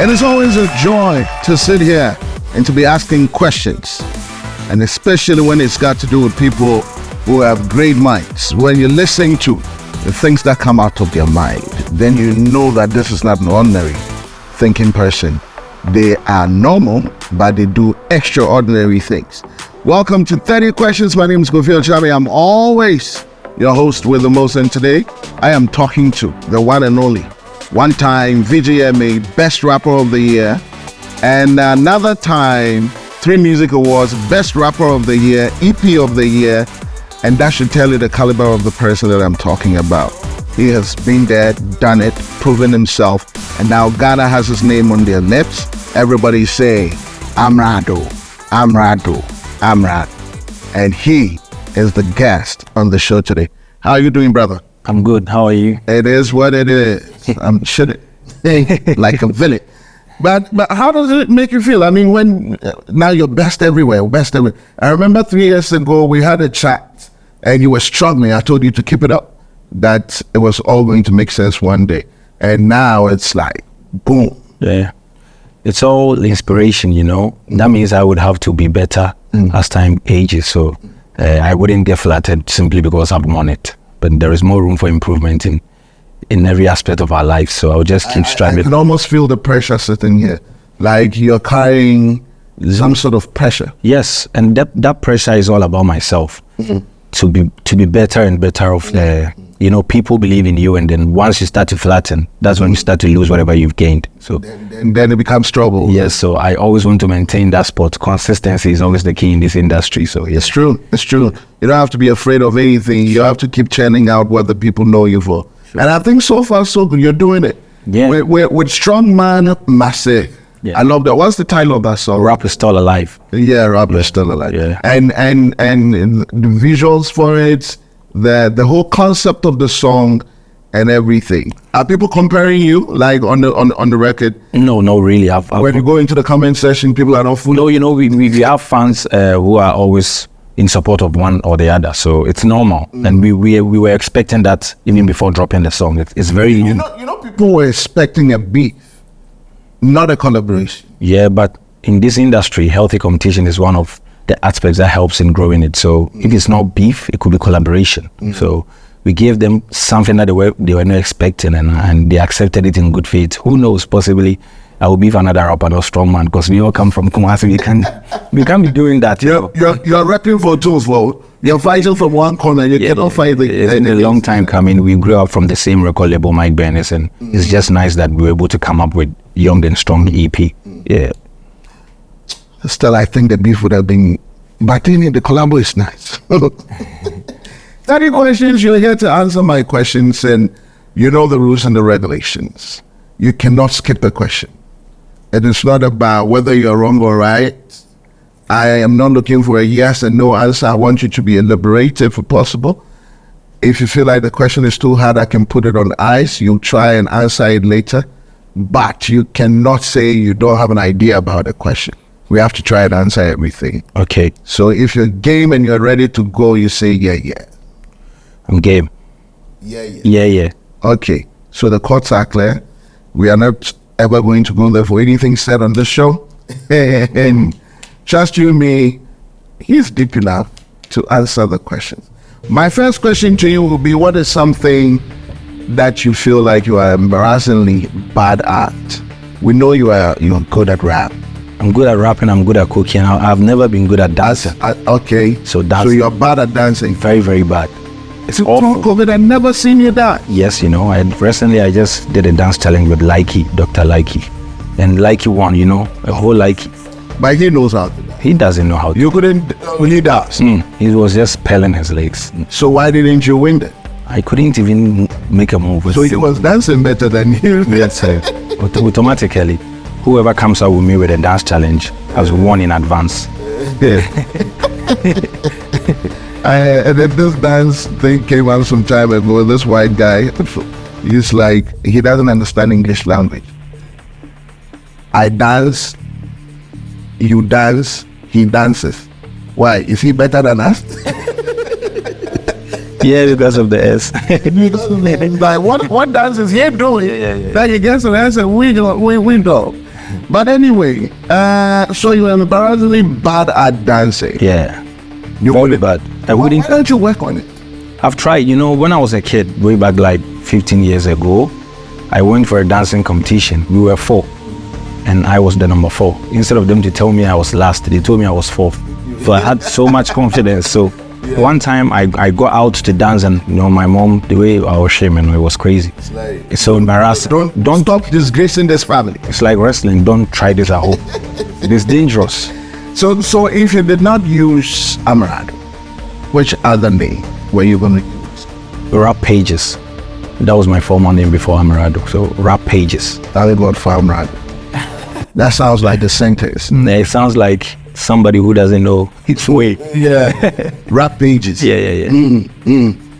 And it's always a joy to sit here and to be asking questions. And especially when it's got to do with people who have great minds. When you're listening to the things that come out of their mind, then you know that this is not an ordinary thinking person. They are normal, but they do extraordinary things. Welcome to 30 Questions. My name is Quophi. I'm always your host with the most, and today I am talking to the one and only one-time VGMA Best Rapper of the Year, and another time 3 Music Awards Best Rapper of the Year, EP of the Year, and that should tell you the caliber of the person that I'm talking about. He has been there, done it, proven himself, and now Ghana has his name on their lips. Everybody say, Amerado, Amerado, Amerado. And he is the guest on the show today. How are you doing, brother? I'm good. How are you? It is what it is. I'm chilling like a villain. But how does it make you feel? I mean, when now you're best everywhere. I remember 3 years ago we had a chat and you were struggling. I told you to keep it up, that it was all going to make sense one day. And now it's like, boom. Yeah. It's all inspiration, you know. That means I would have to be better as time ages. So I wouldn't get flattered simply because I've won it. But there is more room for improvement in every aspect of our life. So I'll just keep striving. I can almost feel the pressure sitting here. Like you're carrying some sort of pressure. Yes, and that pressure is all about myself. To be better and better of you know, people believe in you, and then once you start to flatten, that's when you start to lose whatever you've gained. So then it becomes trouble. Yes, so I always want to maintain that spot. Consistency is always the key in this industry. So yes. It's true. You don't have to be afraid of anything. You have to keep churning out what the people know you for. Sure. And I think so far so good. You're doing it. Yeah. With Strong Man Massive. Yeah. I love that. What's the title of that song? Rap is Still Alive. Yeah, Rap is Still Alive. Yeah. And the visuals for it, the whole concept of the song and everything. Are people comparing you like on the record? No, really. When you go into the comment section, people are not full. No, you know, we have fans who are always in support of one or the other, so it's normal. And we were expecting that even before dropping the song. It's very you know people were expecting a beef, not a collaboration. Yeah, but in this industry, healthy competition is one of the aspects that helps in growing it. So if it's not beef, it could be collaboration. So we gave them something that they were not expecting, and they accepted it in good faith. Who knows, possibly I will beef another rapper or strong man, because we all come from Kumasi. We can't be doing that. You're rapping for two vote. You're fighting from one corner. You cannot fight. It's been a long time coming. We grew up from the same record label, Mike Burness, and it's just nice that we were able to come up with Young and Strong EP. Yeah. Still, I think the beef would have been, but then the collabo is nice. 30 questions. You're here to answer my questions, and you know the rules and the regulations. You cannot skip a question. It is not about whether you're wrong or right. I am not looking for a yes and no answer. I want you to be elaborative if possible. If you feel like the question is too hard, I can put it on ice. You'll try and answer it later. But you cannot say you don't have an idea about the question. We have to try and answer everything. Okay. So if you're game and you're ready to go, you say, yeah. I'm game. Yeah. Okay. So the courts are clear. We are not ever going to go there for anything said on this show. And trust you me, he's deep enough to answer the questions. My first question to you will be, what is something that you feel like you are embarrassingly bad at? We know you're good at rap. I'm good at rapping, I'm good at cooking. I've never been good at dancing. Okay. So you're bad at dancing? Very, very bad. It's awful. COVID, I've never seen you dance. Yes, you know, recently I just did a dance challenge with Likey, Dr. Likey. And Likey won, you know, a whole Likey. But he knows how to dance. He doesn't know how to. You couldn't, he does. He was just pelling his legs. So why didn't you win that? I couldn't even make a move. So he was dancing better than you? Yes, sir. Automatically, whoever comes out with me with a dance challenge has won in advance. And then this dance thing came out some time ago. This white guy, he's like, he doesn't understand English language. I dance, you dance, he dances. Why? Is he better than us? Yeah, because of the S. Like, what dance is he doing? Yeah. That he gets an answer, we know. But anyway, so you were embarrassingly bad at dancing. Yeah, You very wouldn't- bad. I Why wouldn't. don't you work on it? I've tried. When I was a kid, way back like 15 years ago, I went for a dancing competition. We were 4, and I was the number 4. Instead of them to tell me I was last, they told me I was 4th. So I had so much confidence. So one time I got out to dance, and my mom, the way I was shaming, it was crazy. It's so embarrassing. Don't stop disgracing this family. It's like wrestling. Don't try this at home. It's dangerous. So if you did not use Amerado, which other name were you going to use? Rap Pages. That was my former name before Amerado. So Rap Pages. Thank God for Amerado. That sounds like the sentence. It sounds like somebody who doesn't know its way. Yeah. Rap pages. Yeah.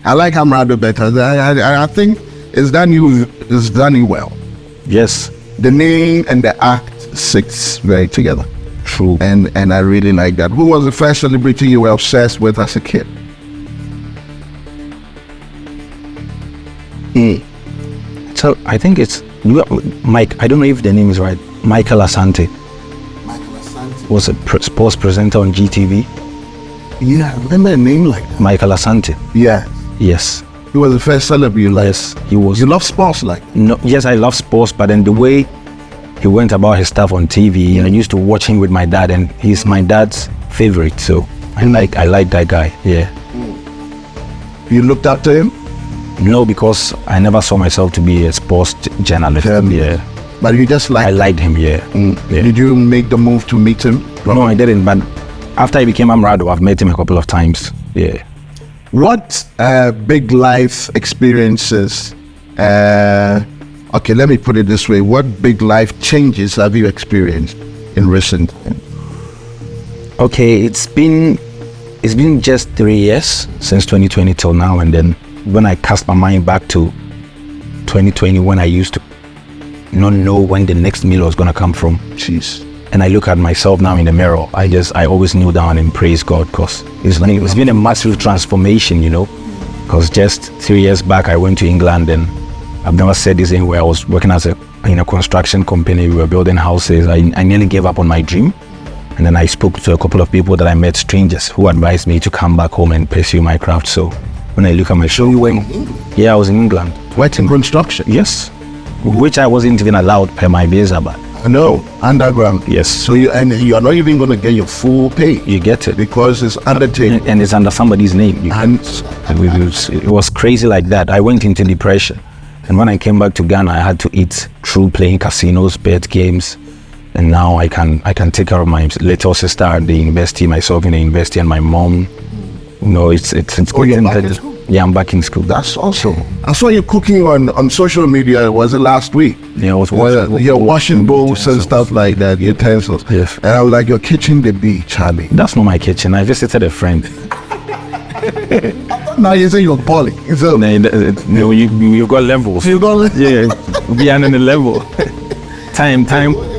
I like Amerado better. I think it's done you well. Yes. The name and the act sits very together. True. And I really like that. Who was the first celebrity you were obsessed with as a kid? So I think it's Mike. I don't know if the name is right. Michael Asante was a sports presenter on GTV. Yeah, I remember a name like that. Michael Asante. Yeah. Yes. He was the first celebrity you liked. Yes, he was. You love sports like that? No, yes, I love sports, but then the way he went about his stuff on TV, I used to watch him with my dad, and he's my dad's favorite. So I like that guy. Yeah. You looked up to him? No, because I never saw myself to be a sports journalist. Yeah. But you just I liked liked him. Yeah. Yeah. Did you make the move to meet him? No, I didn't. But after I became Amerado, I've met him a couple of times. Yeah. What big life experiences, okay, let me put it this way. What big life changes have you experienced in recent times? Okay, it's been just 3 years since 2020 till now, and then when I cast my mind back to 2020, when I used to not know when the next meal was gonna come from. Jeez. And I look at myself now in the mirror, I always kneel down and praise God, because it's been a massive transformation, because just 3 years back I went to England, and I've never said this anywhere. I was working in a construction company. We were building houses. I nearly gave up on my dream, and then I spoke to a couple of people that I met, strangers, who advised me to come back home and pursue my craft. So when I look at my show, You were in England? yeah, I was in England. What, in construction? Yes, which I wasn't even allowed per my visa, but No, underground. yes. So you're not even going to get your full pay You get it. because it's undertaken. And it's under somebody's name. And It was crazy like that. I went into depression, and when I came back to Ghana, I had to eat through playing casinos, bet games, and now I can take care of my little sister at the university, myself in the university, and my mom. It's you're back in school? Yeah, I'm back in school. that's awesome. I saw you cooking on social media. Was it last week? Yeah, I was You're washing bowls and stuff like that, utensils. Yes. And I was like, your kitchen the beach, Charlie. That's not my kitchen. I visited a friend. Now you say you're balling. So No, you've got levels. you got Yeah, we are on the level. Time.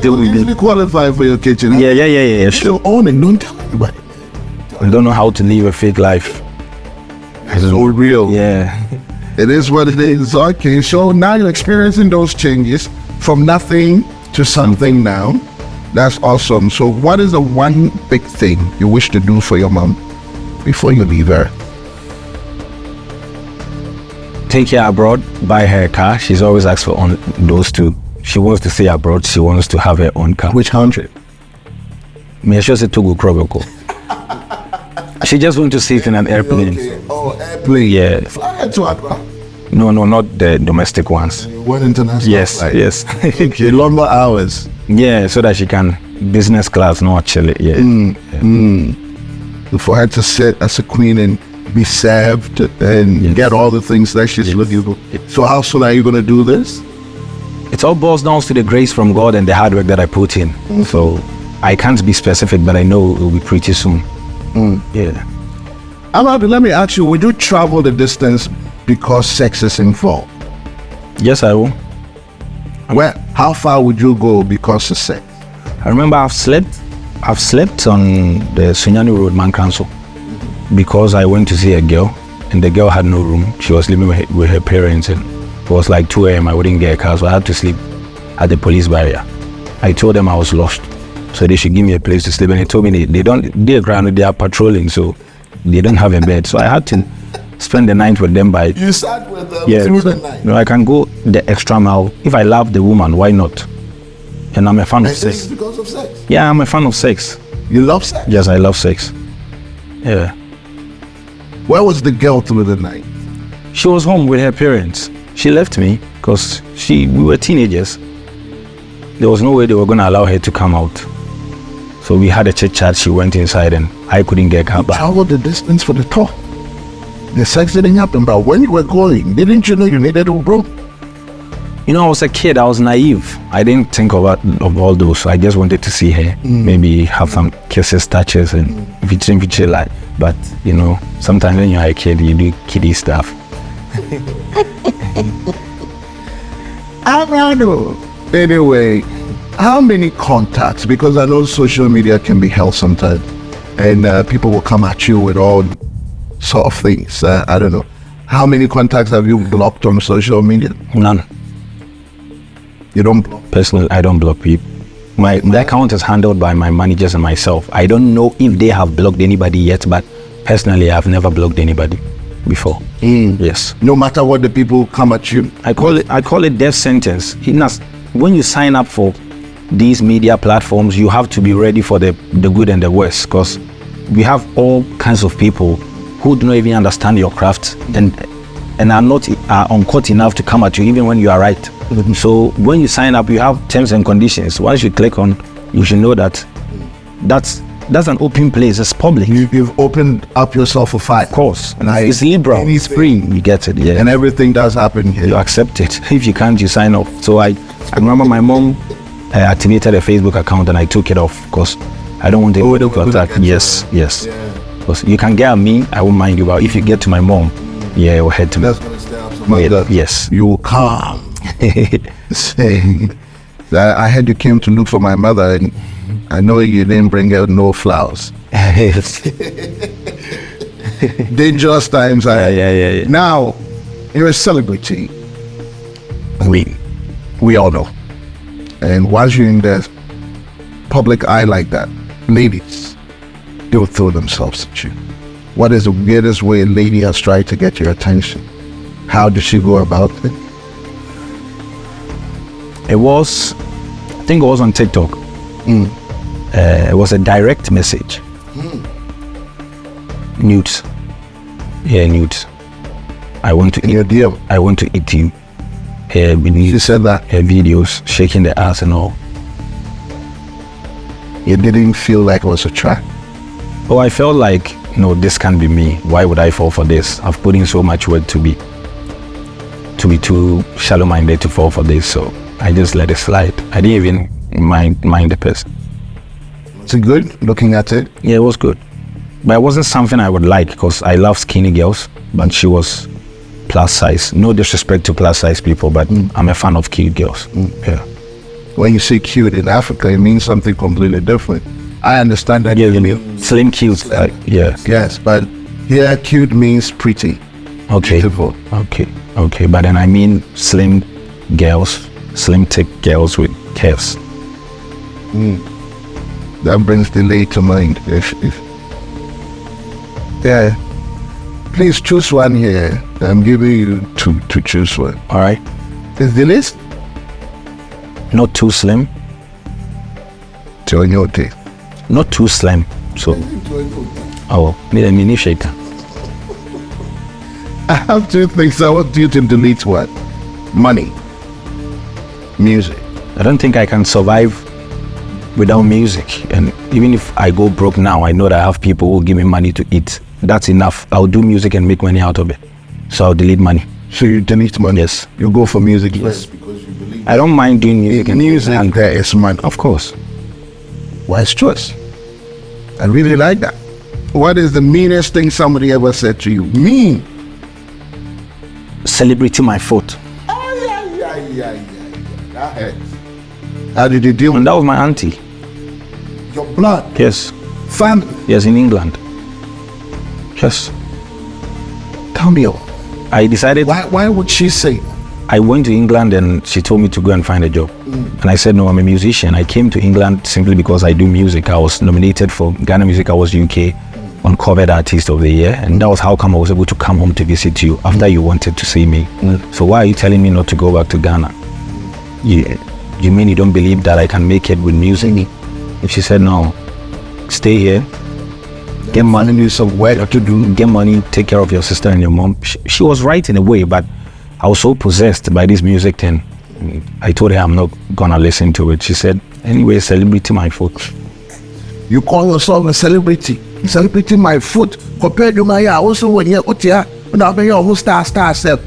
you usually qualify for your kitchen. Yeah. Sure. You own it. Don't tell anybody. I don't know how to live a fake life. It's so real. Yeah. It is what it is. Okay, so now you're experiencing those changes from nothing to something now. That's awesome. So what is the one big thing you wish to do for your mom before you leave her? Take her abroad, buy her a car. She's always asked for those two. She wants to stay abroad. She wants to have her own car. Which country? Me sure say Togo Kroboko. She just wants to sit in an airplane. Okay. Oh, airplane. Yeah. Fly her to Accra. No, not the domestic ones. One international Yes, flight. yes. Okay, longer hours. Yeah, so that she can business class, not chill it. Yeah. For her to sit as a queen and be served and get all the things that she's looking for. So how soon are you going to do this? It all boils down to the grace from God and the hard work that I put in. So I can't be specific, but I know it will be pretty soon. Yeah. Amerado, let me ask you, would you travel the distance because sex is involved? Yes, I will. Well, how far would you go because of sex? I remember I've slept on the Sunyani Road, Man Council, because I went to see a girl, and the girl had no room. She was living with her parents, and it was like 2 a.m. I wouldn't get a car, so I had to sleep at the police barrier. I told them I was lost, so they should give me a place to sleep. And they told me they are patrolling, so they don't have a bed. So I had to spend the night with them. You sat with them through the night. I can go the extra mile. If I love the woman, why not? And I'm a fan of sex. This is because of sex? Yeah, I'm a fan of sex. You love sex? Yes, I love sex. Yeah. Where was the girl through the night? She was home with her parents. She left me because we were teenagers. There was no way they were going to allow her to come out. So we had a chit chat. She went inside and I couldn't get her back. Traveled the distance for the talk. The sex didn't happen, but when you were going, didn't you know you needed a bro? You know, I was a kid. I was naive. I didn't think of all those. I just wanted to see her, maybe have some kisses, touches, and vici like. But you know, sometimes when you're a kid, you do kiddie stuff. Amerado. Anyway, how many contacts? Because I know social media can be hell sometimes, and people will come at you with all sort of things. I don't know. How many contacts have you blocked on social media? None. You don't block? Personally, I don't block people. The account is handled by my managers and myself. I don't know if they have blocked anybody yet, but personally, I've never blocked anybody before. Yes. No matter what the people come at you? I call it death sentence. When you sign up for these media platforms, you have to be ready for the good and the worst, because we have all kinds of people who do not even understand your craft and are uncut enough to come at you even when you are right. So when you sign up, you have terms and conditions. Once you click on, you should know that that's an open place. It's public. You've opened up yourself for fight. Of course. And it's liberal. It's free. You get it. Yeah. And everything does happen here. You accept it. If you can't, you sign off. So I remember my mom activated a Facebook account and I took it off because I don't want to attack. Yes. Because you can get at me, I won't mind you. But if you get to my mom, yeah, it will head to me. That's going to stay up to my dad. Yes. You will come. Saying that I heard you came to look for my mother, and I know you didn't bring out no flowers. Dangerous times. Yeah. Now, you're a celebrity. We all know. And once you're in the public eye like that, ladies, they will throw themselves at you. What is the weirdest way a lady has tried to get your attention? How did she go about it? I think it was on TikTok. It was a direct message. Nudes. Yeah, nudes. I want to eat you. She said that. Her videos, shaking the ass and all. You didn't feel like it was a trap? Oh, I felt like, no, this can't be me. Why would I fall for this? I've put in so much work to be too shallow-minded to fall for this, so I just let it slide. I didn't even mind the person. Was it good looking at it? Yeah, it was good. But it wasn't something I would like because I love skinny girls, but she was plus size. No disrespect to plus size people, but I'm a fan of cute girls. Yeah. When you say cute in Africa, it means something completely different. I understand that. Yeah, slim cute. Yes, but here cute means pretty. Okay. Beautiful. Okay. But then I mean slim girls, slim thick girls with curves. That brings delay to mind. Yeah. Please choose one here. I'm giving you two to choose one. All right. Is the list? Not too slim. To your taste. Not too slim. So. Oh, mini shaker. I have two things. I want you to delete one. Money. Music. I don't think I can survive without music. And even if I go broke now, I know that I have people who give me money to eat. That's enough. I'll do music and make money out of it. So I'll delete money. So you delete money? Yes. You go for music first because you believe. I don't mind doing music. And there is money. Of course. Wise choice. I really like that. What is the meanest thing somebody ever said to you? Mean. Celebrity my foot. That hurts. How did you deal with And that was my auntie. your blood? Yes. Family? Yes, in England. Yes. Tell me. I decided. Why would she say that? I went to England and she told me to go and find a job. And I said, no, I'm a musician. I came to England simply because I do music. I was nominated for Ghana Music Awards UK on Covered Artist of the Year. And that was how come I was able to come home to visit you after you wanted to see me. So why are you telling me not to go back to Ghana? You mean you don't believe that I can make it with music? If she said, no, stay here, get money, do some work to do, get money, take care of your sister and your mom. She was right in a way, but I was so possessed by this music thing. I told her I'm not gonna listen to it. She said, anyway, celebrity my foot. You call yourself a celebrity? Celebrating my foot compared to my also when you're out here, when I'm your star self.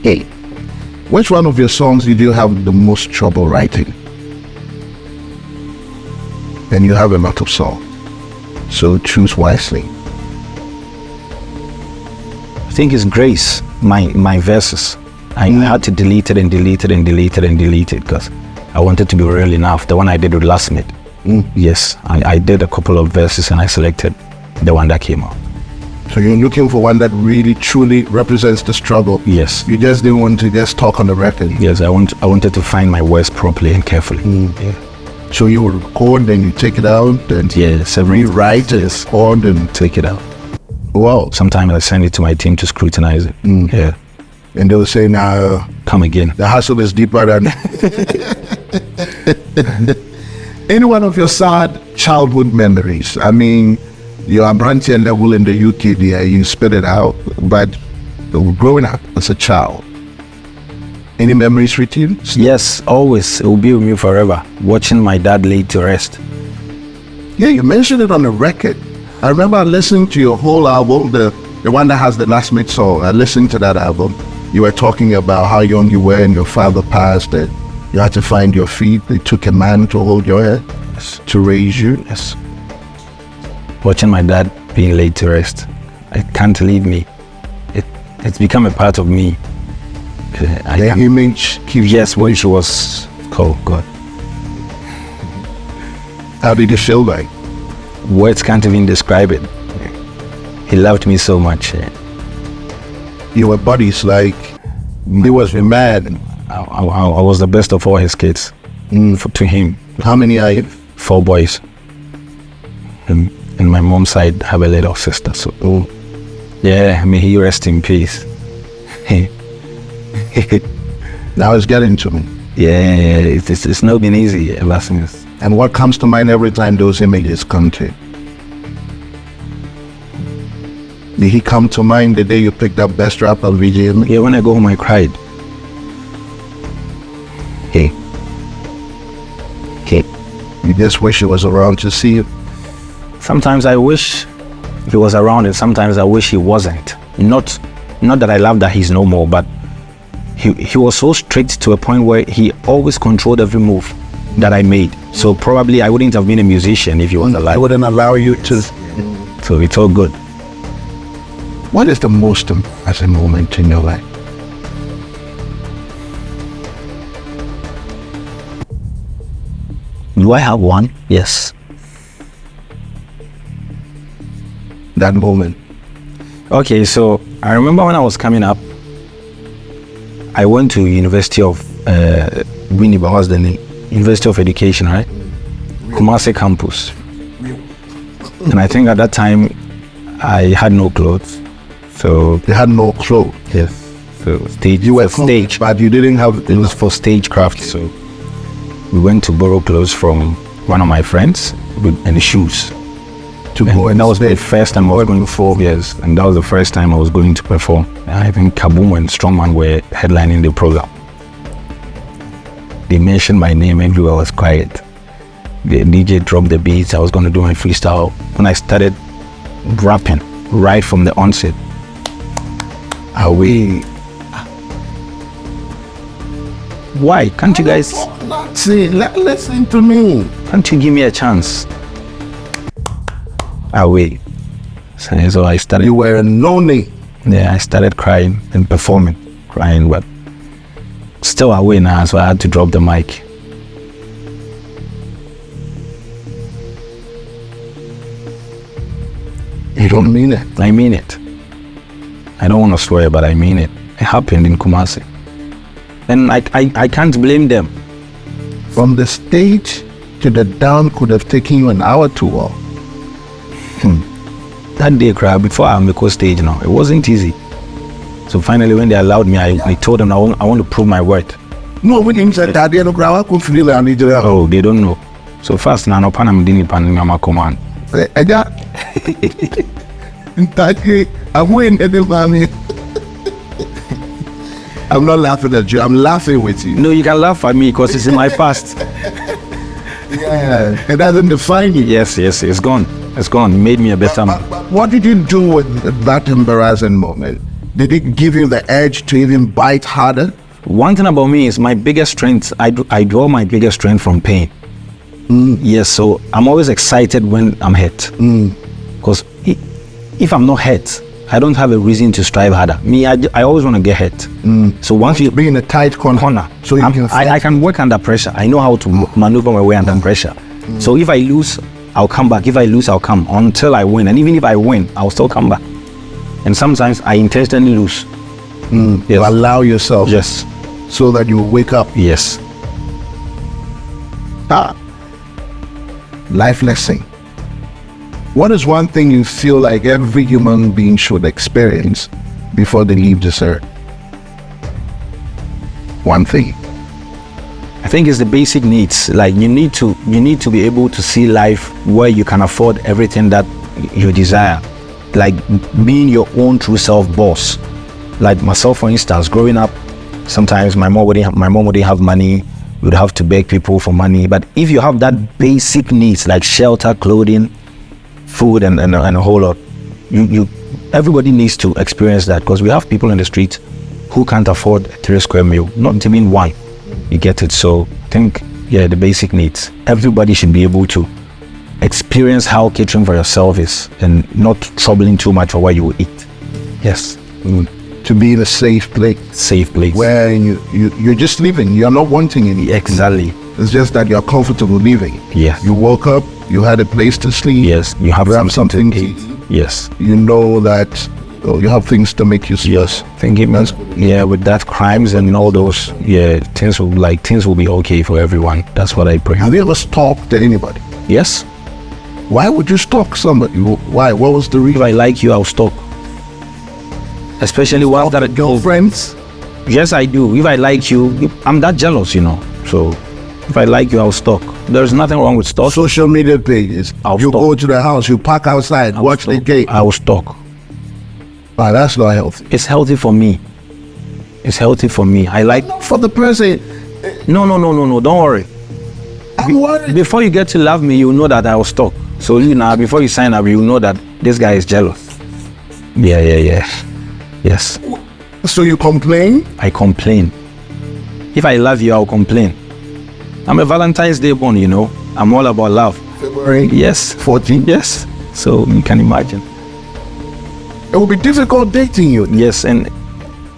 Hey, which one of your songs did you have the most trouble writing? And you have a lot of songs, so choose wisely. I think it's Grace, my verses. I had to delete it because I wanted to be real enough. The one I did with Last Minute. Yes, I did a couple of verses and I selected the one that came out. So you're looking for one that really truly represents the struggle. Yes. You just didn't want to just talk on the record. Yes, I wanted to find my words properly and carefully. Yeah. So you will record, then you take it out, and rewrite it, record, and take it out. Wow. Sometimes I send it to my team to scrutinize it. Yeah. And they'll say, now, come again. The hustle is deeper than... Any one of your sad childhood memories? I mean, you're a branch level in the UK there, you spit it out, but growing up as a child, any memories with you? Yes, always. It will be with me forever. Watching my dad laid to rest. Yeah, you mentioned it on the record. I remember listening to your whole album, the one that has the Last Minute song. I listened to that album. You were talking about how young you were and your father passed, and you had to find your feet. It took a man to hold your head, to raise you. Yes. Watching my dad being laid to rest, it can't leave me. It's become a part of me. The image keeps... Yes, when she was... Oh, God. How did it feel like? Words can't even describe it. He loved me so much. You were buddies, like... He was a man. I was the best of all his kids. To him. How many are you? 4 boys. And my mom's side have a little sister. So, yeah, may he rest in peace. Now it's getting to me. Yeah, it's not been easy ever since. And what comes to mind every time those images come to you? Did he come to mind the day you picked up Best Rapper VJ? Yeah, when I go home I cried. Hey. You just wish he was around to see you? Sometimes I wish he was around, and sometimes I wish he wasn't. Not that I love that he's no more, but he was so strict to a point where he always controlled every move that I made. So probably I wouldn't have been a musician if he was alive. I wouldn't allow you to... So it's all good. What is the most embarrassing moment in your life? Do I have one? Yes. That moment. Okay, so I remember when I was coming up, I went to University of Winneba, what's the name? University of Education, right? Kumasi campus. And I think at that time I had no clothes. So they had no clothes. Yes. So stage. You were stage, but you didn't have. It was for stagecraft. So we went to borrow clothes from one of my friends and shoes. And that was the first time I was going to perform. Yes, and that was the first time I was going to perform. I think Kaboom and Strongman were headlining the program. They mentioned my name, everywhere was quiet. The DJ dropped the beats. I was going to do my freestyle. When I started rapping, right from the onset, away. Why can't you guys see? Listen to me. Can't you give me a chance? Away. So I started. You were lonely. Yeah, I started crying and performing, but still away now. So I had to drop the mic. You don't mean it? I mean it. I don't want to swear, but I mean it. It happened in Kumasi. And I can't blame them. From the stage to the down could have taken you an hour to walk. That day, before I make a stage now, it wasn't easy. So finally, when they allowed me, I told them I want to prove my worth. No, we didn't say that. I could feel it. Oh, they don't know. So first, now I'm doing it on my command. I'm not laughing at you. I'm laughing with you. No, you can laugh at me because it's in my past. Yeah, it doesn't define you. Yes, it's gone. It's gone. It made me a better man. What did you do with that embarrassing moment? Did it give you the edge to even bite harder? One thing about me is my biggest strength, I draw my biggest strength from pain. Yes, so I'm always excited when I'm hurt. Because if I'm not hurt, I don't have a reason to strive harder. Me, I always want to get hurt. So once you be in a tight corner, so I can work under pressure. I know how to maneuver my way under pressure. So if I lose, I'll come back. If I lose, I'll come until I win. And even if I win, I'll still come back. And sometimes I intentionally lose. Yes. You allow yourself. Yes. So that you wake up. Yes. Life lesson. What is one thing you feel like every human being should experience before they leave this earth? One thing. I think it's the basic needs. Like you need to be able to see life where you can afford everything that you desire. Like being your own true self boss. Like myself, for instance, growing up, sometimes my mom wouldn't have money. We would have to beg people for money. But if you have that basic needs like shelter, clothing, food, and a whole lot, everybody needs to experience that, because we have people in the street who can't afford a 3 square meal, not even one. You get it? So I think, the basic needs. Everybody should be able to experience how catering for yourself is, and not troubling too much for what you will eat. Yes. To be in a safe place. Safe place. Where you're just living. You're not wanting anything. Exactly. It's just that you're comfortable living. Yes. You woke up, you had a place to sleep. Yes. You have something to eat. Yes. You know that you have things to make you smile. Yes. With that crimes and all those, things will be okay for everyone. That's what I pray. Have you ever stalked anybody? Yes. Why would you stalk somebody? Why? What was the reason? If I like you, I'll stalk. Especially ones that are girlfriends. Yes, I do. If I like you, I'm that jealous, So if I like you, I'll stalk. There's nothing wrong with stalk. Social media pages. You go to the house, you park outside, watch the gate. I will stalk. Wow, that's not healthy. It's healthy for me. I like for the person. No. Don't worry. I'm worried. Before you get to love me, you know that I will stalk. So before you sign up, you know that this guy is jealous. Yeah. Yes. So you complain? I complain. If I love you, I'll complain. I'm a Valentine's Day born, I'm all about love. February? Yes. 14? Yes. So you can imagine. It will be difficult dating you. Yes, and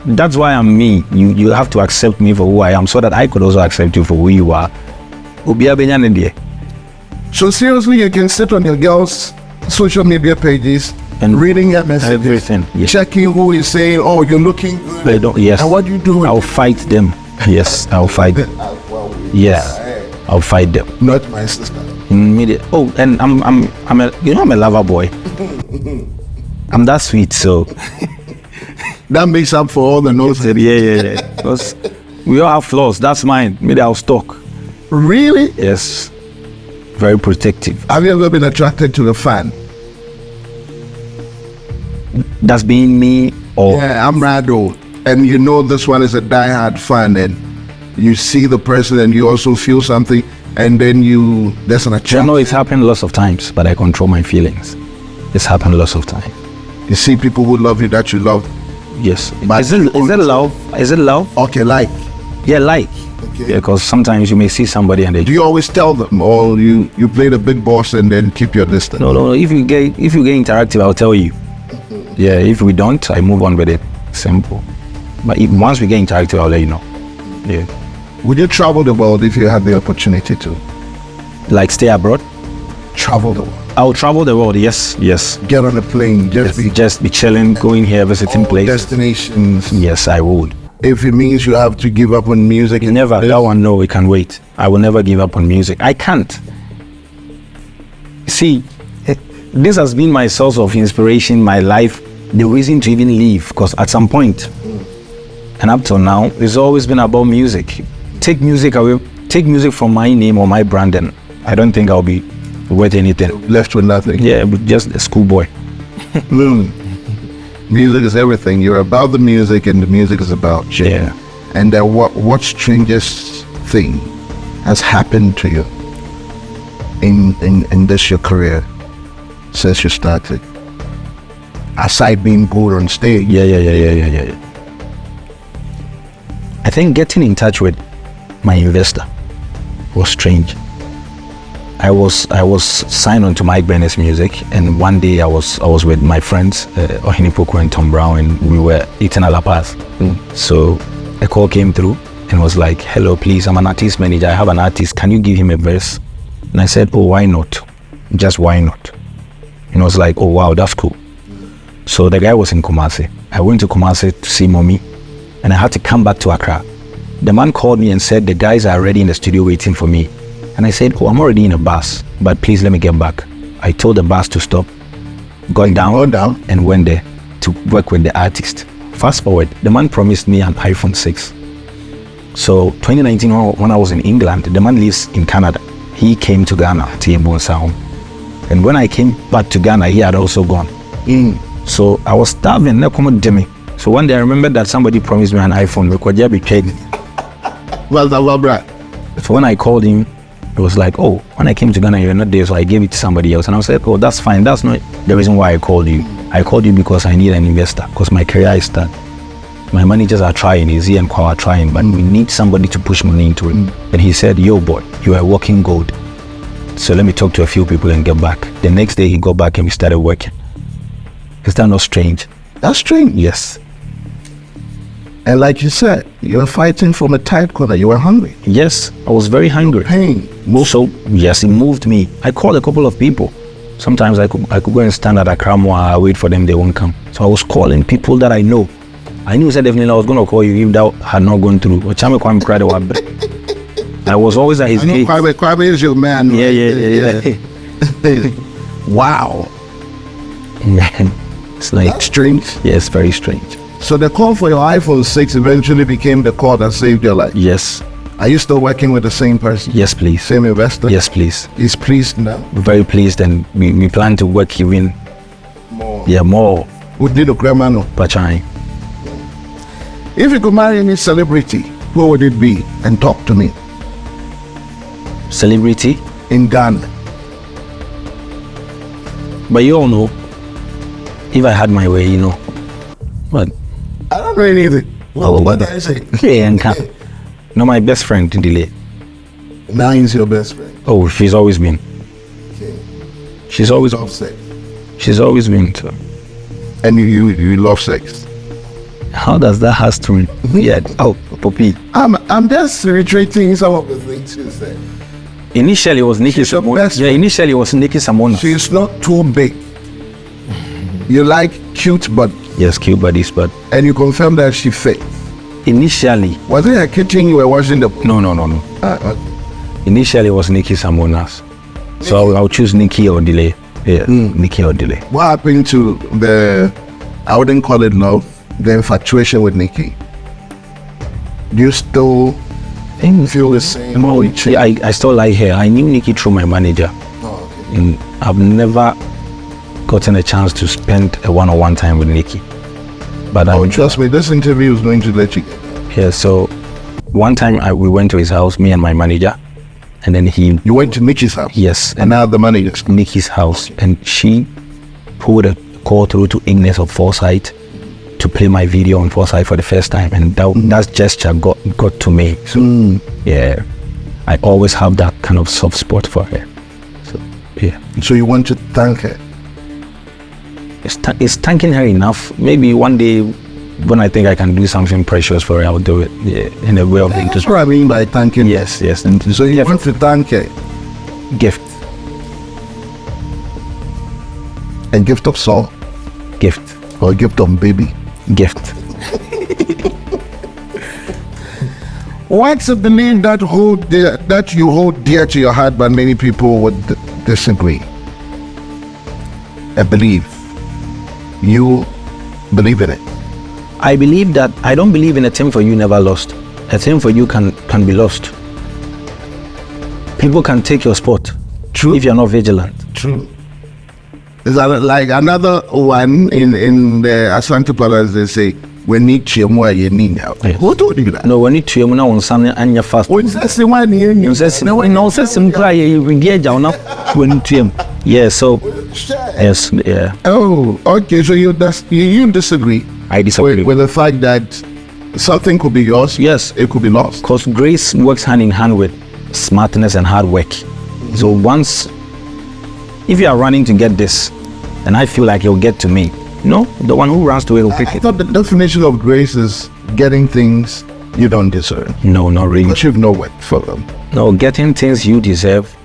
that's why I'm me. You have to accept me for who I am, so that I could also accept you for who you are. So seriously, you can sit on your girl's social media pages and reading her messages, everything, yes. Checking who is saying, "Oh, you're looking good." They don't. Yes. And what do you do? I'll fight them. Yes, I'll fight them. Yeah, I'll fight them. Not my sister. Oh, and I'm a lover boy. I'm that sweet, so that makes up for all the nonsense. Yeah. Because we all have flaws. That's mine. Maybe I'll stalk. Really? Yes. Very protective. Have you ever been attracted to a fan? That's being me, or Amerado, and this one is a diehard fan, and you see the person and you also feel something, and then there's an attraction. It's happened lots of times, but I control my feelings. It's happened lots of times. You see people who love you that you love. Yes. Is it love? Is it love? Okay, like. Yeah, like. Okay. Because sometimes you may see somebody and they. Do you always tell them, or you play the big boss and then keep your distance? No. If you get interactive, I'll tell you. Yeah. If we don't, I move on with it. Simple. But once we get interactive, I'll let you know. Yeah. Would you travel the world if you had the opportunity to? Like stay abroad? travel the world. I'll travel the world. Yes. Get on a plane, Just be chilling, going here, visiting places. Destinations. Yes, I would. If it means you have to give up on music. Never. That one, no, it can wait. I will never give up on music. I can't. See, this has been my source of inspiration, my life, the reason to even live, because at some point, and up till now, it's always been about music. Take music away, take music from my name or my brand, and I don't think I'll be worth anything. Left with nothing. Yeah, just a schoolboy. Music is everything. You're about the music, and the music is about you. Yeah. And what strangest thing has happened to you in this your career since you started? Aside being good on stage. Yeah. I think getting in touch with my investor was strange. I was signed on to Mike Bennett's music, and one day I was with my friends Ohini Poku and Tom Brown, and we were eating a La Paz. So a call came through and was like, "Hello, please, I'm an artist manager. I have an artist. Can you give him a verse?" And I said, "Oh, why not? Just why not?" And I was like, "Oh wow, that's cool." So the guy was in Kumasi. I went to Kumasi to see Mommy, and I had to come back to Accra. The man called me and said, "The guys are already in the studio waiting for me." And I said, "Oh, I'm already in a bus, but please let me get back." I told the bus to stop, got down, and went there to work with the artist. Fast forward, the man promised me an iPhone 6. So 2019, when I was in England, the man lives in Canada. He came to Ghana, TMBO Sound. And when I came back to Ghana, he had also gone. So I was starving, so one day I remembered that somebody promised me an iPhone. So when I called him, it was like, "Oh, when I came to Ghana, you're not there," so I gave it to somebody else. And I was like, "Oh, that's fine. That's not the reason why I called you. I called you because I need an investor, because my career is done. My managers are trying, Izzy and Kwa are trying, but we need somebody to push money into it." And he said, "Yo, boy, you are working gold. So let me talk to a few people and get back." The next day he got back and we started working. Is that not strange? That's strange. Yes. And like you said, you were fighting from a tight corner. You were hungry. Yes, I was very hungry. Pain. So yes, it moved me. I called a couple of people. Sometimes I could go and stand at Accra, wait for them, they won't come. So I was calling people that I know. I knew said definitely I was going to call you if that had not gone through. I was always at his gate. Quophi is your man. Yeah. Wow. It's like that's strange. Yes, very strange. So the call for your iPhone 6 eventually became the call that saved your life. Yes. Are you still working with the same person? Yes, please. Same investor? Yes, please. He's pleased now? Very pleased, and we plan to work even more. Yeah, more. With Dino Kremano. Pachai. If you could marry any celebrity, who would it be? And talk to me. Celebrity? In Ghana. But you all know, if I had my way, you know. But I don't know anything. Well, what did I say? Yeah, no, my best friend, Ndile. Now he's your best friend. Oh, she's always been. Okay. She's always love sex. She's always been. So. And you love sex. How does that has to me? Yeah. Oh, Poppy. I'm just reiterating some of the things you said. Initially it was Nikki Samona. Yeah, initially it was Nikki Samona. She's not too big. You like cute body. Yes, cute bodies, but. And you confirm that she fit. Initially. Was it a kitchen you were washing the? No. Okay. Initially it was Nikki Samona's. So I'll choose Nikki or Delay. Yeah, Nikki or Delay. What happened to the, I wouldn't call it love, the infatuation with Nikki? Do you still feel the same? No, yeah, I still like her. I knew Nikki through my manager. Oh, okay. And I've never gotten a chance to spend a one-on-one time with Nikki. But trust me, this interview is going to let you get that. Yeah, so one time we went to his house, me and my manager, and then You went to Nikki's house? Yes. And now the manager's Nikki's house, and she put a call through to Ignis of Foresight to play my video on Foresight for the first time, and that gesture got to me. So yeah, I always have that kind of soft spot for her. So yeah. So you want to thank her? It's thanking her enough. Maybe one day when I think I can do something precious for her, I'll do it. Yeah, in a way of That's what I mean by thanking. Yes. And so you want to thank her? Gift. A gift of soul Gift. or a gift of baby? Gift. What's the name that you hold dear to your heart, but many people would disagree? I believe. You believe in it? I believe that I don't believe in a team for you never lost. A team for you can be lost. People can take your spot. True. If you're not vigilant. True. Is that like another one in the Asante Palace? They say we need Chiamwa, you need help. Yes. Who told you that? No, we need to you on Sunday and your fast. When that's the one here, You say no, say some cry. You engage now. We need to him. Yeah. So yes. Yeah. Oh, okay. So you disagree? I disagree with the fact that something could be yours. Yes, it could be lost. Because grace works hand in hand with smartness and hard work. So once, if you are running to get this, and I feel like you'll get to me, no, the one who runs to it will pick I it. thought the definition of grace is getting things you don't deserve. No, not really. But you've no work for them. No, getting things you deserve.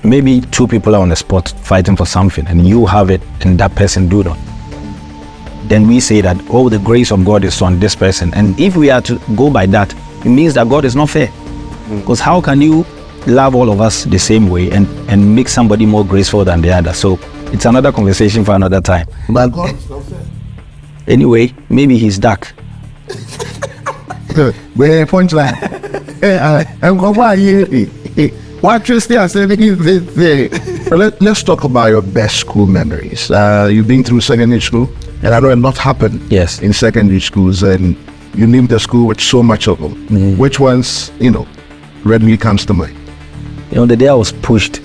Maybe two people are on the spot fighting for something, and you have it, and that person do not. Then we say that, oh, the grace of God is on this person. And if we are to go by that, it means that God is not fair. Because how can you love all of us the same way and make somebody more graceful than the other? So it's another conversation for another time. But God is not fair. Anyway, maybe he's dark. Where punchline? I'm going. What you still saying? Let's talk about your best school memories. You've been through secondary school, and I know a lot happened. Yes. In secondary schools, and you leave the school with so much of them. Which ones, readily comes to mind? The day I was pushed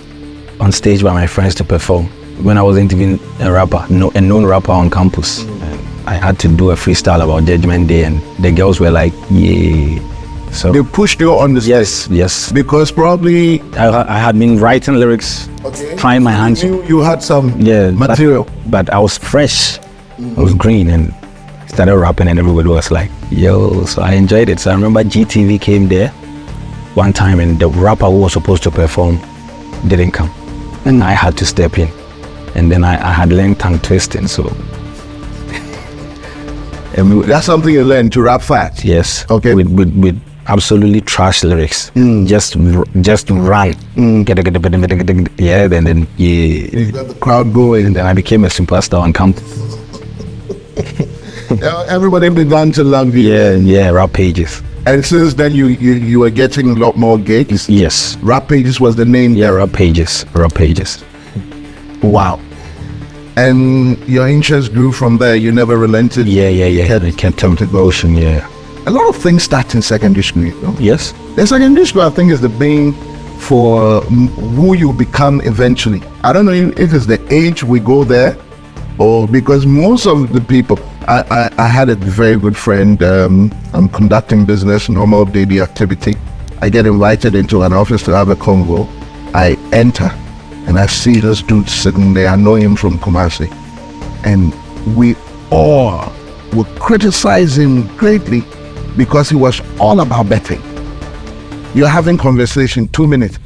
on stage by my friends to perform, when I wasn't even a rapper, a known rapper on campus. I had to do a freestyle about Judgment Day, and the girls were like, yeah. So they pushed you on the stage? Yes. Because probably I had been writing lyrics, trying my hands. You had some material. But I was fresh. I was green, and started rapping, and everybody was like, yo. So I enjoyed it. So I remember GTV came there one time, and the rapper who was supposed to perform didn't come. And I had to step in. And then I had learned tongue twisting, so. That's something you learned, to rap fast? Yes. Okay. With absolutely trash lyrics. Just run. Yeah, then you got the crowd going. And then I became a superstar on campus. Everybody began to love you. Yeah, rap pages. And since then you were getting a lot more gigs? Yes. Rap pages was the name? Yeah, rap pages. Wow. And your interest grew from there. You never relented? Yeah. It kept motion, yeah. A lot of things start in secondary school, Yes. The secondary school, I think, is the being for who you become eventually. I don't know if it's the age we go there, or because most of the people, I had a very good friend, I'm conducting business, normal daily activity. I get invited into an office to have a convo. I enter, and I see this dude sitting there. I know him from Kumasi. And we all were criticizing greatly because he was all about betting. You're having conversation, 2 minutes.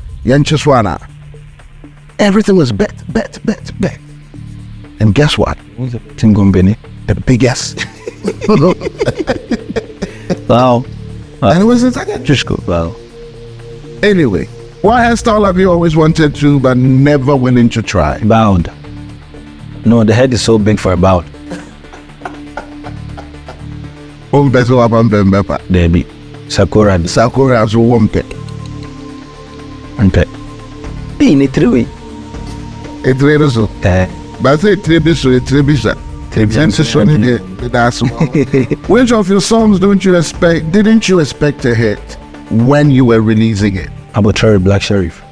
Everything was bet. And guess what? The biggest. Wow. And it was in secondary school. Wow. Anyway, what hairstyle have you always wanted to but never willing to try? Bound. No, the head is so big for a bound. There be Sakura. Sakura as one pet. And pet. Hey, in Itriwi. It's really so. But I say Trebisa. Which of your songs didn't you expect to hit when you were releasing it? About Black Sheriff.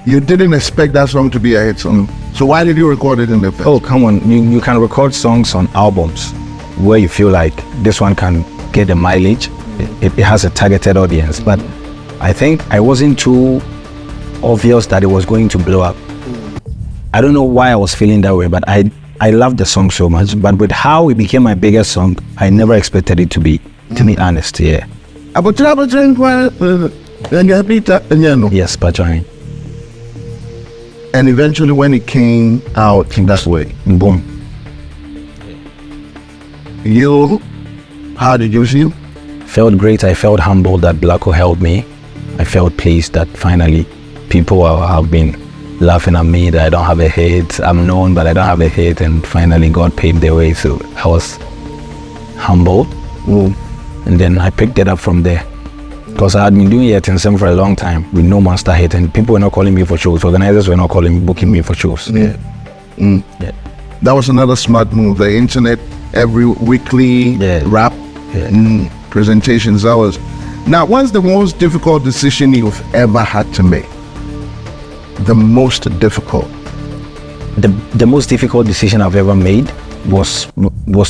You didn't expect that song to be a hit song. So why did you record it in the first? Oh, come on. You can record songs on albums where you feel like this one can get the mileage. It has a targeted audience. But I think I wasn't too obvious that it was going to blow up. I don't know why I was feeling that way, but I loved the song so much. But with how it became my biggest song, I never expected it to be honest, yeah. Yes, Pachang. And eventually when it came out in that way, Boom. how did you feel? Felt great. I felt humbled that Blacko helped me. I felt pleased that finally people have been laughing at me that I don't have a hit. I'm known, but I don't have a hit. And finally God paved the way. So I was humbled. And then I picked it up from there. Because I had been doing it in Sim for a long time with no monster hit. And people were not calling me for shows. Organizers were not booking me for shows. Yeah. Yeah. That was another smart move. The internet, every weekly rap presentations. That was. Now, what's the most difficult decision you've ever had to make? The most difficult. The most difficult decision I've ever made was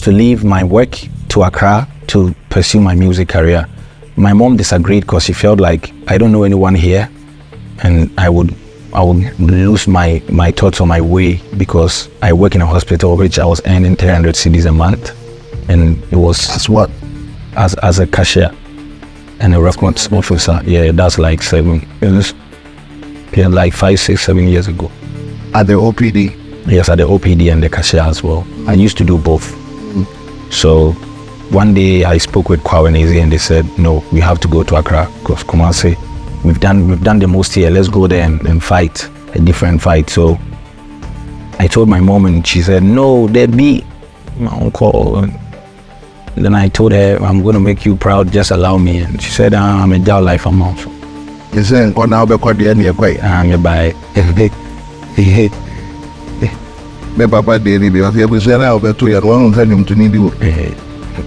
to leave my work to Accra to pursue my music career. My mom disagreed because she felt like I don't know anyone here, and I would lose my thoughts on my way because I work in a hospital which I was earning 300 cedis a month, and it was As what? as a cashier and a records officer. Yeah, that's like 5, 6, 7 years ago. At the OPD? Yes, at the OPD and the cashier as well. I used to do both. So one day I spoke with Quophi and they said, no, we have to go to Accra because Kumasi, we've done the most here. Let's go there and fight a different fight. So I told my mom and she said, no, there be my uncle. And then I told her, I'm going to make you proud. Just allow me. And she said, I'm a jail life amount. You said, now be quite the end of I'm by. Me papa did it because he was saying, I'll be to you. One of them to need you.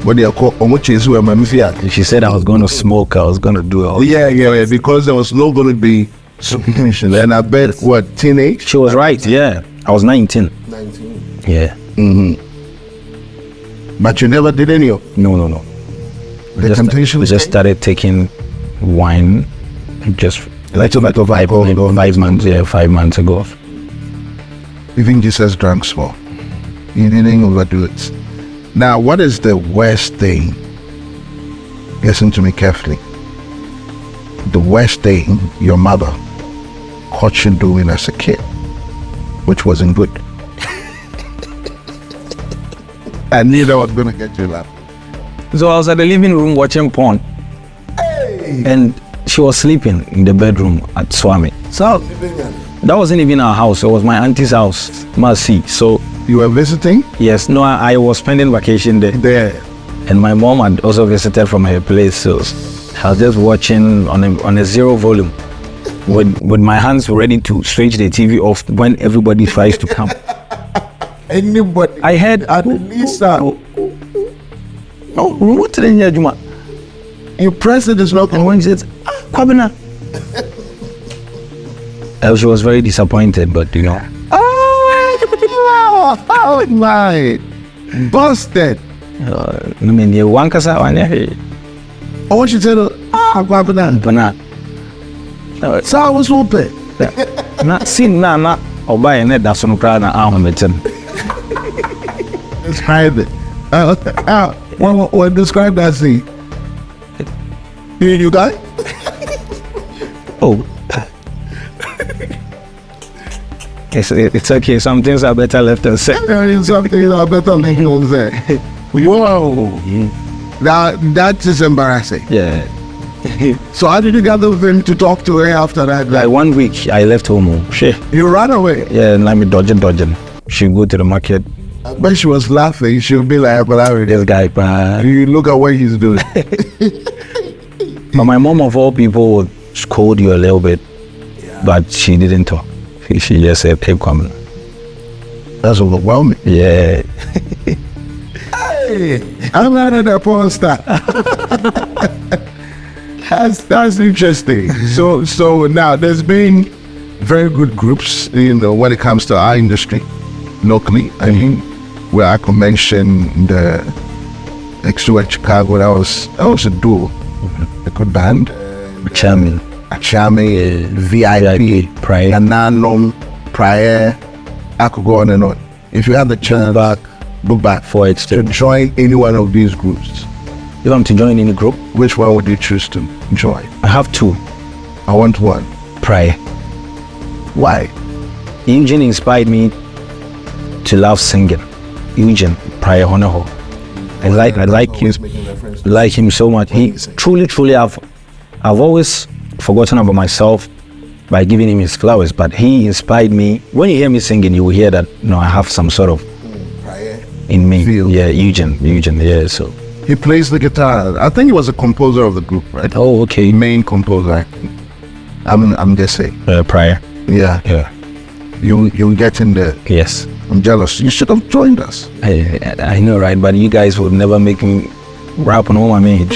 What they call She said I was going to smoke. I was going to do all. Yeah, because there was not going to be supervision. And I bet, what, teenage? She was right, yeah. I was 19. 19. Yeah. But you never did any of No. the temptation? We just started taking wine just like tomato five months ago. Even Jesus drank small. You didn't overdo it. Now, what is the worst thing? Listen to me carefully. The worst thing your mother caught you doing as a kid, which wasn't good. I knew that was going to get you laugh. So I was at the living room watching porn. And she was sleeping in the bedroom at Swami. So, that wasn't even our house. It was my auntie's house, Mercy. So you were visiting? yes, no, I was spending vacation there. And my mom had also visited from her place. So I was just watching on a zero volume with my hands ready to switch the TV off when everybody tries to come. Anybody? I heard At least what did you Juma? you press it, it's not And when she said, Kwabena. She was very disappointed, but you know. Oh my! Busted! I mean, you want to say, Oh, she said, Kwabena. but So I was open. not seen na or buy a net that's on crowd and arm Describe it. What describe that scene? You got it? Oh. It's okay. Some things are better left unsaid. There is something I better make you say. Whoa! Now that is embarrassing. Yeah. So how did you gather with him to talk to her after that? Like 1 week, I left home. You ran away. Yeah, and I'm dodging. She go to the market. But she was laughing. She'll be like, This guy, you look at what he's doing. but my mom of all people would scold you a little bit, but she didn't talk. She just said, "Hey, come." That's overwhelming. Yeah. Hey, I'm not a porn star. That's interesting. So now there's been very good groups, when it comes to our industry locally. I mean, where I could mention the Extrovert Chicago. That was a duo, a good band. Okyeame, VIP, Prayer. Nananum, Prayer. I could go on and on. If you have the chance, go back For it to join any one of these groups. If I'm to join any group, Which one would you choose to join? I have two. I want one. Prayer. Why? Eugene inspired me to love singing. Eugene, prior Honoho. I like him so much. He truly, I've always forgotten about myself by giving him his flowers, but he inspired me. When you hear me singing, you will hear that, I have some sort of in me. Feel. Yeah, Eugene, yeah, so. He plays the guitar. I think he was a composer of the group, right? Oh, okay. Main composer. I'm just saying. Prior. Yeah. You get in there. Yes. I'm jealous. You should have joined us. I know, right? But you guys would never make me rap on all my main.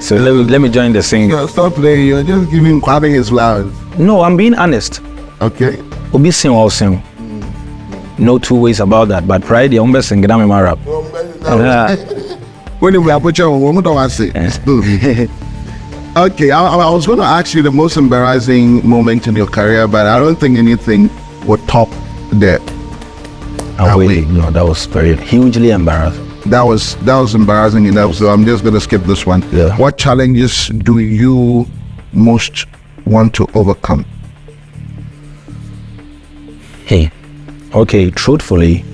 So let me join the singing. No, stop playing. You're just giving Quophi his flowers. No, I'm being honest. Okay. Obi sing or sing. No two ways about that. But pride, the umbe sing, get me my rap. When we are put you on, what do I say? Okay, I was going to ask you the most embarrassing moment in your career, but I don't think anything would top that. No, that was very hugely embarrassing. That was embarrassing enough, so I'm just going to skip this one. Yeah. What challenges do you most want to overcome? Okay, truthfully,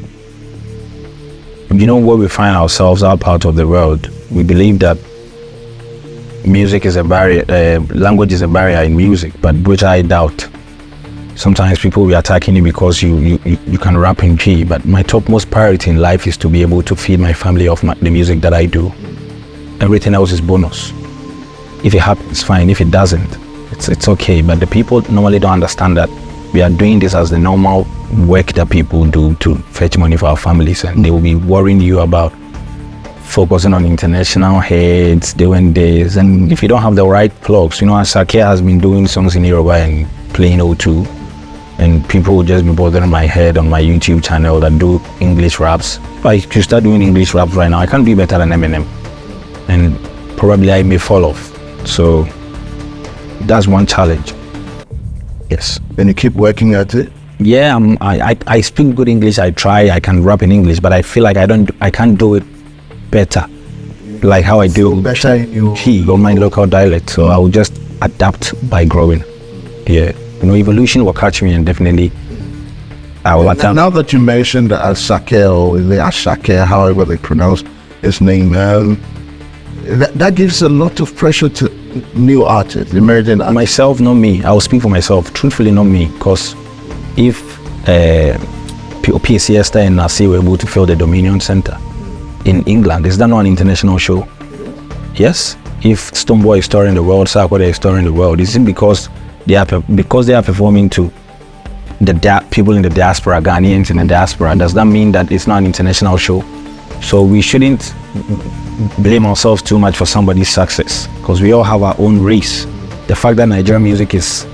where we find ourselves, our part of the world, we believe that music is a barrier, language is a barrier in music, but which I doubt. Sometimes people will be attacking you because you can rap in G, but my topmost priority in life is to be able to feed my family off the music that I do. Everything else is bonus. If it happens, fine. If it doesn't, it's okay. But the people normally don't understand that we are doing this as the normal work that people do to fetch money for our families, and they will be worrying you about focusing on international heads, doing this. And if you don't have the right plugs, Asake has been doing songs in Yoruba and playing O2, and people will just be bothering my head on my YouTube channel that do English raps. If I could start doing English raps right now, I can't be better than Eminem, and probably I may fall off. So that's one challenge. Yes. And you keep working at it? Yeah, I speak good English. I can rap in English, but I feel like I can't do it better, like how I do better in your on my local dialect. So I will just adapt by growing. Yeah, evolution will catch me, and definitely I will adapt. Now that you mentioned Asake, or the Asake, however they pronounce his name, that gives a lot of pressure to new artists, emerging artists. Myself, not me. I will speak for myself. Truthfully, not me, because if PCS and Nasi were able to fill the Dominion Center in England, is that not an international show? Yes. If Stonebwoy is touring the world, Sarkodie is touring the world, is it because they are performing to the people in the diaspora, Ghanaians in the diaspora? Does that mean that it's not an international show? So we shouldn't blame ourselves too much for somebody's success, because we all have our own race. The fact that Nigerian music is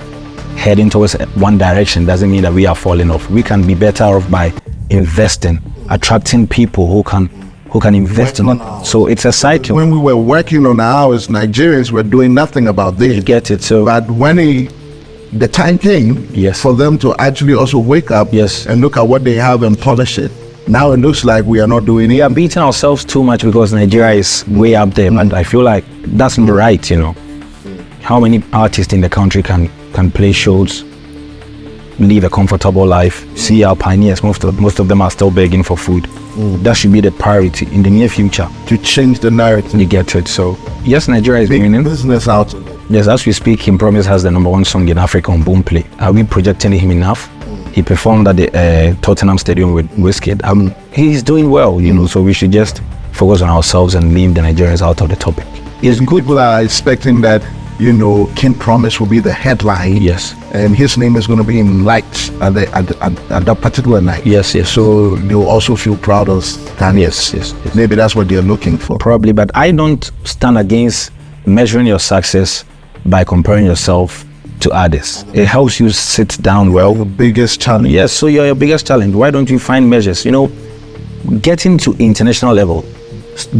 heading towards one direction doesn't mean that we are falling off. We can be better off by investing, attracting people who can invest in it. So it's a cycle. When we were working on ours, Nigerians were doing nothing about this. You get it. So but when the time came for them to actually also wake up and look at what they have and polish it, now it looks like we are not doing it. We are beating ourselves too much because Nigeria is way up there, and I feel like that's not right. How many artists in the country can play shows, live a comfortable life, see our pioneers? Most of them are still begging for food. That should be the priority in the near future, to change the narrative. You get it. So yes, Nigeria is winning business out. Yes, as we speak, Kim Promise has the #1 song in Africa on Boomplay. Are we projecting him enough? He performed at the Tottenham Stadium with Wizkid. He's doing well, so we should just focus on ourselves and leave the Nigerians out of the topic. It's good. People are expecting that, King Promise will be the headline. Yes. And his name is going to be in lights at that particular night. Yes. So they'll also feel proud of Kanye. Yes. Maybe that's what they're looking for. Probably, but I don't stand against measuring your success by comparing yourself to others. It helps you sit down well. Your biggest challenge. Yes, so you're your biggest challenge. Why don't you find measures? Getting to international level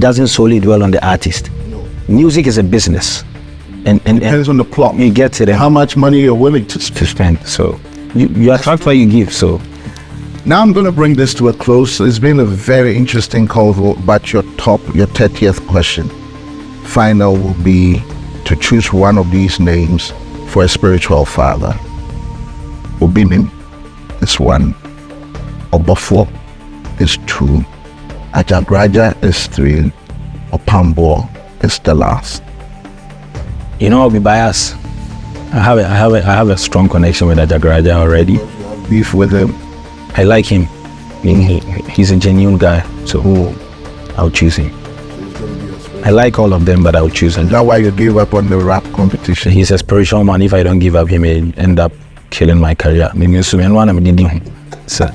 doesn't solely dwell on the artist. No. Music is a business. And depends on the plot. You get it. How much money you're willing to spend. So you attract what you give. So now I'm going to bring this to a close. It's been a very interesting convo, but your 30th question, final, will be to choose one of these names for a spiritual father. Obinim is 1. Obofo is 2. Ajagraja is 3. Opambo is the last. You know, I'll be biased. I have a strong connection with Ajagraja already. Beef with him. I like him. He's a genuine guy, so I'll choose him. I like all of them, but I'll choose him. Is that why you gave up on the rap competition? He's a spiritual man. If I don't give up, he may end up killing my career. So.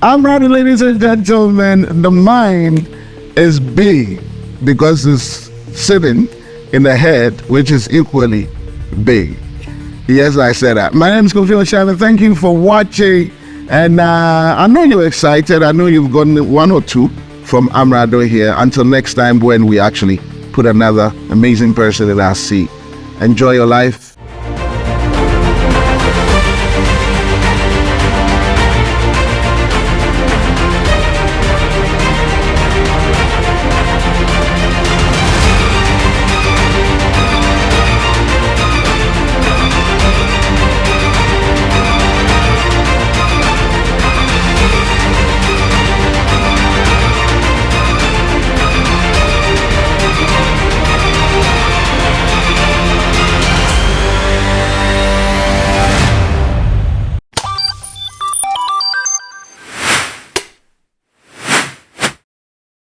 I'm ready, ladies and gentlemen. The mind is big because it's sitting in the head, which is equally big. Yes, I said that. My name is Quophi Okyeame. Thank you for watching. And I know you're excited. I know you've gotten 1 or 2 from Amerado here. Until next time when we actually put another amazing person in our seat. Enjoy your life.